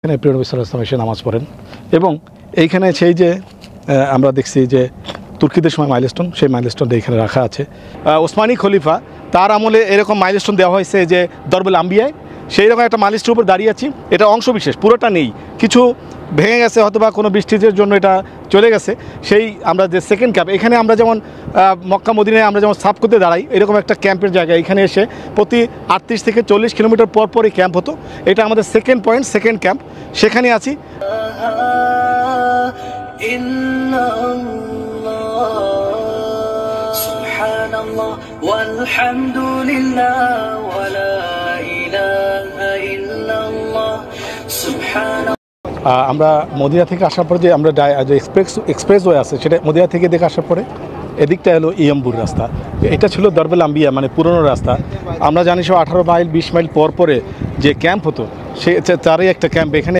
এখানে প্রিয় নবী সাল্লাল্লাহু আলাইহি ওয়াসাল্লাম এসে নামাজ পড়েন এবং এইখানে সেই যে আমরা দেখছি যে তুর্কিদের সময় মাইলস্টোন, সেই মাইলস্টোনটা এখানে রাখা আছে। ওসমানী খলিফা তার আমলে এরকম মাইলস্টোন দেওয়া হয়েছে যে দরবুল আম্বিয়ায়, সেই রকম একটা মাইলস্টোনের উপর দাঁড়িয়ে আছি। এটা অংশ বিশেষ, পুরোটা নেই, কিছু ভেঙে গেছে হয়তো বা কোনো বৃষ্টির জন্য এটা চলে গেছে। সেই আমরা যে সেকেন্ড ক্যাম্প, এখানে আমরা যেমন মক্কা মদিনায় আমরা যেমন সাফ করতে দাঁড়াই, এরকম একটা ক্যাম্পের জায়গা এখানে এসে প্রতি 38 থেকে 40 কিলোমিটার পর পরই ক্যাম্প হতো। এটা আমাদের সেকেন্ড পয়েন্ট, সেকেন্ড ক্যাম্প, সেখানে আছি। আমরা মদিনা থেকে আসার পরে যে আমরা যে এক্সপ্রেসওয়ে আছে, সেটা মদিনা থেকে দেখে আসার পরে এদিকটা হলো ইয়াম্বুর রাস্তা। এটা ছিল দরবেল আম্বিয়া, মানে পুরনো রাস্তা। আমরা জানি সব 18 মাইল 20 মাইল পর পরে যে ক্যাম্প হতো, সে তারই একটা ক্যাম্প এখানে।